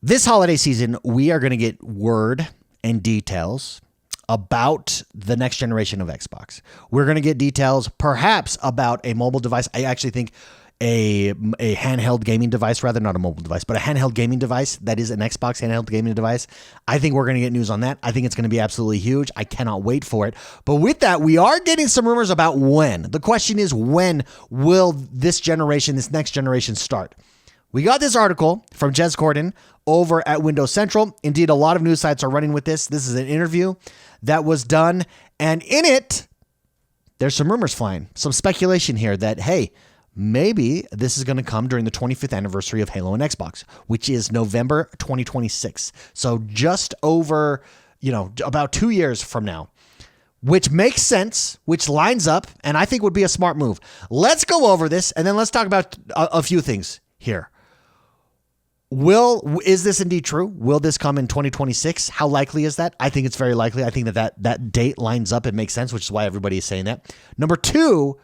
This holiday season, we are going to get word and details about the next generation of Xbox. We're going to get details perhaps about a mobile device. I actually think a handheld gaming device, rather not a mobile device, but a handheld gaming device that is an Xbox handheld gaming device. I think we're going to get news on that. I think it's going to be absolutely huge. I cannot wait for it. But with that, we are getting some rumors about when. The question is, when will this next generation start? We got this article from Jez Corden over at Windows Central. Indeed, a lot of news sites are running with this. This is an interview that was done. And in it, there's some rumors flying, some speculation here that, hey, maybe this is going to come during the 25th anniversary of Halo and Xbox, which is November 2026. So just over, about 2 years from now, which makes sense, which lines up, and I think would be a smart move. Let's go over this, and then let's talk about a few things here. Is this indeed true? Will this come in 2026? How likely is that? I think it's very likely. I think that date lines up and makes sense, which is why everybody is saying that. Number two,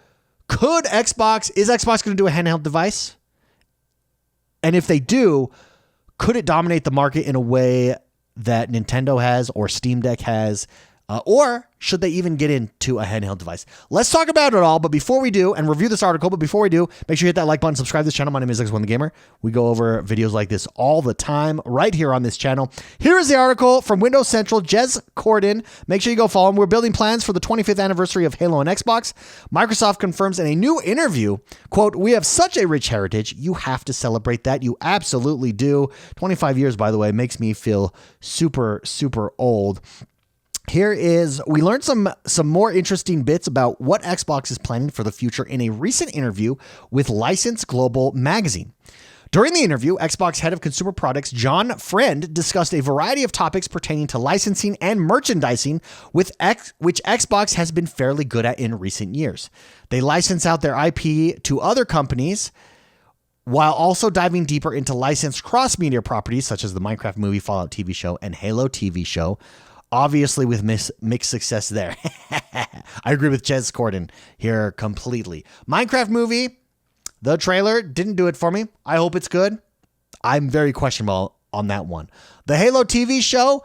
is Xbox going to do a handheld device? And if they do, could it dominate the market in a way that Nintendo has or Steam Deck has? Or should they even get into a handheld device? Let's talk about it all. But before we do, and review this article, make sure you hit that like button, subscribe to this channel. My name is X1 the Gamer. We go over videos like this all the time right here on this channel. Here is the article from Windows Central, Jez Corden. Make sure you go follow him. We're building plans for the 25th anniversary of Halo and Xbox. Microsoft confirms in a new interview, quote, "We have such a rich heritage. You have to celebrate that. You absolutely do." 25 years, by the way, makes me feel super, super old. We learned some more interesting bits about what Xbox is planning for the future in a recent interview with License Global magazine. During the interview, Xbox head of consumer products John Friend discussed a variety of topics pertaining to licensing and merchandising, which Xbox has been fairly good at in recent years. They license out their IP to other companies, while also diving deeper into licensed cross-media properties such as the Minecraft movie, Fallout TV show, and Halo TV show. Obviously, with mixed success there. I agree with Jez Corden here completely. Minecraft movie, the trailer didn't do it for me. I hope it's good. I'm very questionable on that one. The Halo TV show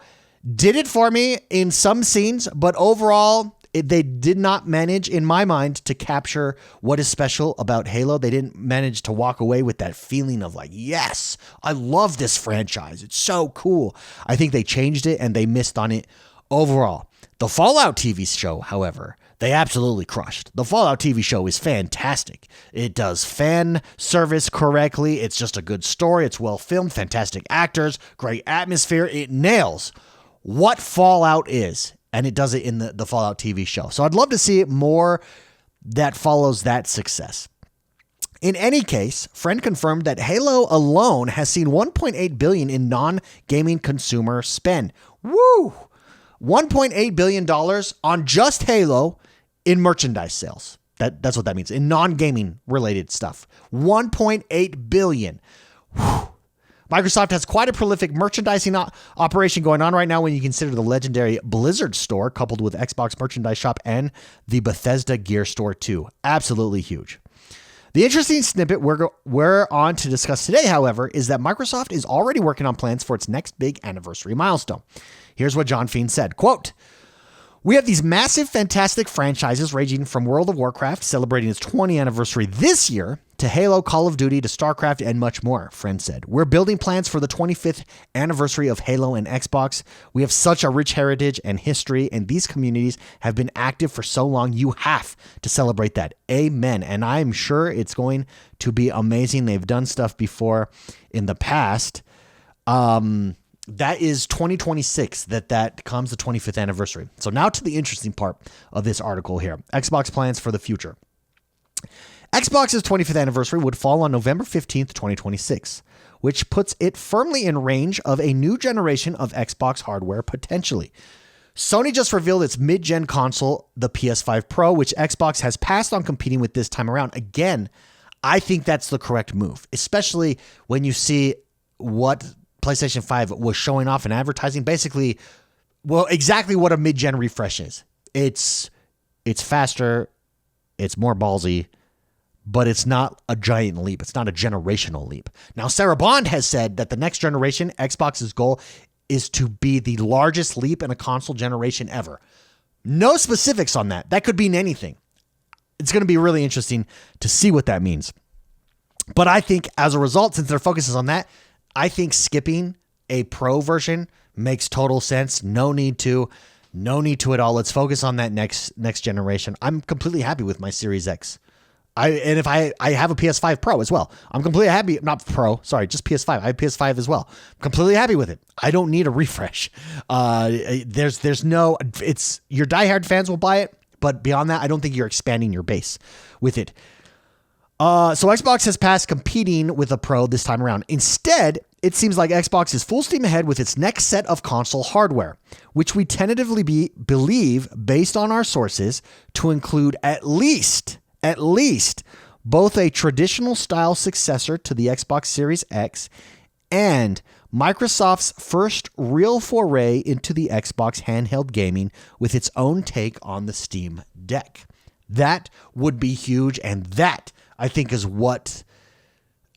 did it for me in some scenes, but overall, they did not manage, in my mind, to capture what is special about Halo. They didn't manage to walk away with that feeling of like, yes, I love this franchise. It's so cool. I think they changed it and they missed on it overall. The Fallout TV show, however, they absolutely crushed. The Fallout TV show is fantastic. It does fan service correctly. It's just a good story. It's well filmed, fantastic actors, great atmosphere. It nails what Fallout is. And it does it in the Fallout TV show. So I'd love to see more that follows that success. In any case, Friend confirmed that Halo alone has seen $1.8 billion in non-gaming consumer spend. Woo! $1.8 billion on just Halo in merchandise sales. That's what that means. In non-gaming related stuff. $1.8 billion. Whew. Microsoft has quite a prolific merchandising operation going on right now when you consider the legendary Blizzard store coupled with Xbox merchandise shop and the Bethesda gear store too. Absolutely huge. The interesting snippet we're on to discuss today, however, is that Microsoft is already working on plans for its next big anniversary milestone. Here's what John Fiend said, quote, "We have these massive, fantastic franchises ranging from World of Warcraft, celebrating its 20th anniversary this year, to Halo, Call of Duty, to StarCraft, and much more," Friend said. "We're building plans for the 25th anniversary of Halo and Xbox. We have such a rich heritage and history, and these communities have been active for so long. You have to celebrate that." Amen. And I'm sure it's going to be amazing. They've done stuff before in the past. That is 2026 that comes the 25th anniversary. So now to the interesting part of this article here. Xbox plans for the future. Xbox's 25th anniversary would fall on November 15th, 2026, which puts it firmly in range of a new generation of Xbox hardware potentially. Sony just revealed its mid-gen console, the PS5 Pro, which Xbox has passed on competing with this time around. Again, I think that's the correct move, especially when you see what PlayStation 5 was showing off in advertising. Basically, well, exactly what a mid-gen refresh is. It's faster, it's more ballsy, but it's not a giant leap. It's not a generational leap. Now, Sarah Bond has said that the next generation, Xbox's goal is to be the largest leap in a console generation ever. No specifics on that. That could mean anything. It's going to be really interesting to see what that means. But I think as a result, since their focus is on that, I think skipping a pro version makes total sense. No need to at all. Let's focus on that next generation. I'm completely happy with my Series X. If I have a PS5 Pro as well. I'm completely happy. Not Pro, sorry, just PS5. I have PS5 as well. I'm completely happy with it. I don't need a refresh. There's no, it's your diehard fans will buy it, but beyond that, I don't think you're expanding your base with it. So Xbox has passed competing with a Pro this time around. Instead, it seems like Xbox is full steam ahead with its next set of console hardware, which we tentatively believe, based on our sources, to include at least both a traditional style successor to the Xbox Series X and Microsoft's first real foray into the Xbox handheld gaming with its own take on the Steam Deck. That would be huge, and that, I think, is what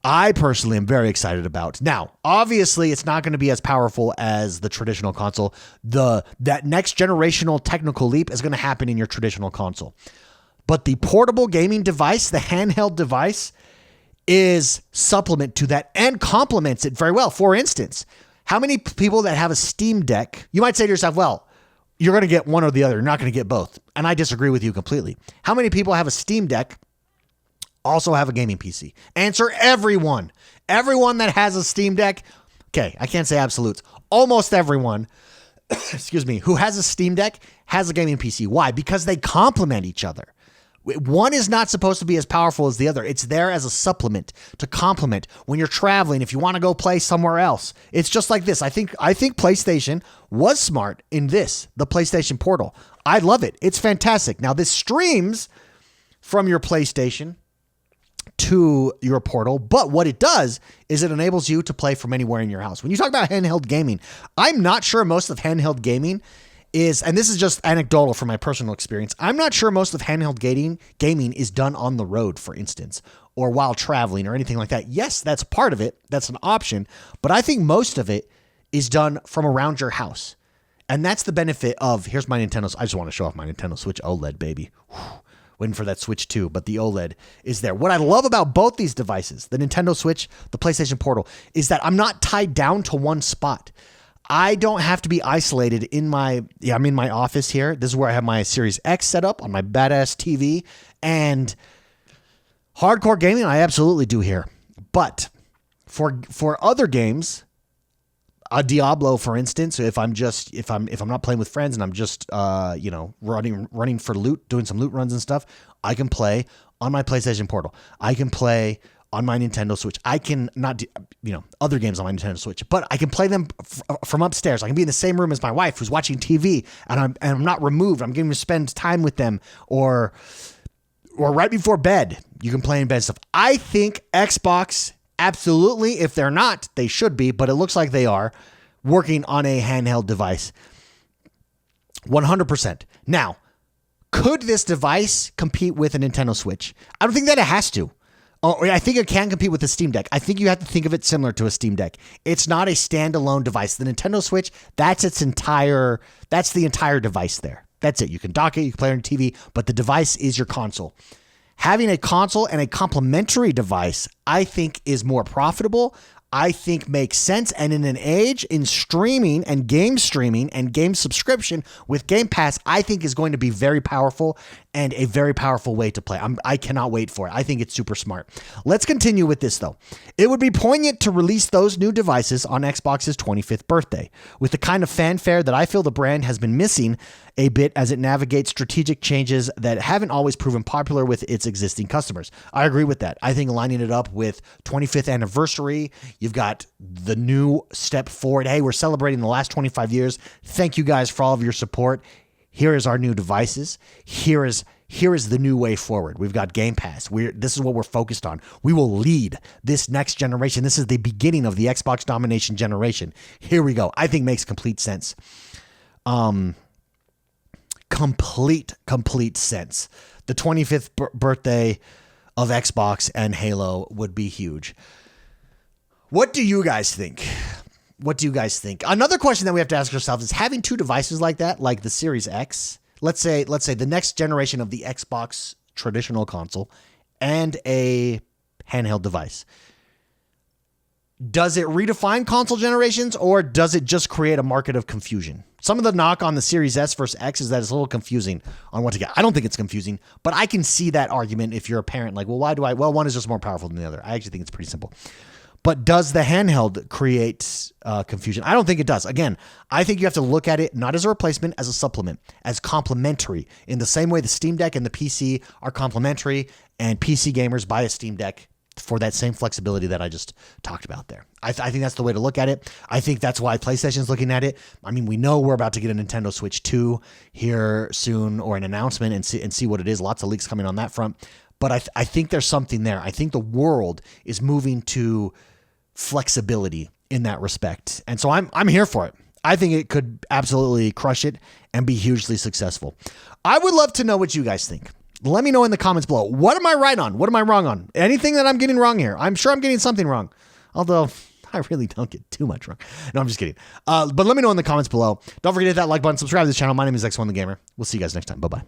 I personally am very excited about. Now, obviously, it's not going to be as powerful as the traditional console. That next generational technical leap is going to happen in your traditional console. But the portable gaming device, the handheld device, is supplement to that and complements it very well. For instance, how many people that have a Steam Deck, you might say to yourself, well, you're going to get one or the other. You're not going to get both. And I disagree with you completely. How many people have a Steam Deck, also have a gaming PC? Answer: everyone. Everyone that has a Steam Deck. Okay, I can't say absolutes. Almost everyone, excuse me, who has a Steam Deck has a gaming PC. Why? Because they complement each other. One is not supposed to be as powerful as the other. It's there as a supplement to complement when you're traveling. If you want to go play somewhere else, it's just like this. I think PlayStation was smart in this, the PlayStation Portal. I love it. It's fantastic. Now this streams from your PlayStation to your Portal, but what it does is it enables you to play from anywhere in your house. When you talk about handheld gaming, I'm not sure most of handheld gaming is, and this is just anecdotal from my personal experience, I'm not sure most of handheld gaming is done on the road, for instance, or while traveling or anything like that. Yes, that's part of it. That's an option. But I think most of it is done from around your house. And that's the benefit of, here's my Nintendo. I just want to show off my Nintendo Switch OLED, baby. Whew. Waiting for that Switch 2, but the OLED is there. What I love about both these devices, the Nintendo Switch, the PlayStation Portal, is that I'm not tied down to one spot. I don't have to be isolated in I'm in my office here. This is where I have my Series X set up on my badass TV, and hardcore gaming I absolutely do here. But for other games, a Diablo, for instance, if I'm not playing with friends and I'm just running for loot, doing some loot runs and stuff, I can play on my PlayStation Portal. I can play on my Nintendo Switch. I can not other games on my Nintendo Switch, but I can play them from upstairs. I can be in the same room as my wife who's watching TV, and I'm not removed. I'm getting to spend time with them, or right before bed, you can play in bed stuff. I think Xbox, absolutely, if they're not, they should be, but it looks like they are working on a handheld device. 100%. Now, could this device compete with a Nintendo Switch? I don't think that it has to. Oh, I think it can compete with the Steam Deck. I think you have to think of it similar to a Steam Deck. It's not a standalone device. The Nintendo Switch, that's the entire device there. That's it. You can dock it, you can play it on your TV, but the device is your console. Having a console and a complementary device, I think, is more profitable. I think makes sense. And in an age in streaming and game subscription with Game Pass, I think is going to be very powerful and a very powerful way to play. I cannot wait for it. I think it's super smart. Let's continue with this, though. It would be poignant to release those new devices on Xbox's 25th birthday with the kind of fanfare that I feel the brand has been missing a bit as it navigates strategic changes that haven't always proven popular with its existing customers. I agree with that. I think lining it up with 25th anniversary, you've got the new step forward. Hey, we're celebrating the last 25 years. Thank you guys for all of your support. Here is our new devices. Here is the new way forward. We've got Game Pass. This is what we're focused on. We will lead this next generation. This is the beginning of the Xbox domination generation. Here we go. I think makes complete sense. Complete sense. The 25th birthday of Xbox and Halo would be huge. What do you guys think? What do you guys think? Another question that we have to ask ourselves is, having two devices like that, like the Series X, let's say the next generation of the Xbox traditional console and a handheld device, does it redefine console generations, or does it just create a market of confusion? Some of the knock on the Series S versus X is that it's a little confusing on what to get. I don't think it's confusing, but I can see that argument if you're a parent. Like, well, well, one is just more powerful than the other. I actually think it's pretty simple. But does the handheld create confusion? I don't think it does. Again, I think you have to look at it not as a replacement, as a supplement, as complementary, in the same way the Steam Deck and the PC are complementary, and PC gamers buy a Steam Deck for that same flexibility that I just talked about there. I think that's the way to look at it. I think that's why PlayStation's looking at it. I mean, we know we're about to get a Nintendo Switch 2 here soon, or an announcement, and see what it is. Lots of leaks coming on that front. But I think there's something there. I think the world is moving to flexibility in that respect. And so I'm here for it. I think it could absolutely crush it and be hugely successful. I would love to know what you guys think. Let me know in the comments below. What am I right on? What am I wrong on? Anything that I'm getting wrong here? I'm sure I'm getting something wrong, although I really don't get too much wrong. No, I'm just kidding. But let me know in the comments below. Don't forget to hit that like button, subscribe to this channel. My name is X1 the Gamer. We'll see you guys next time. Bye-bye.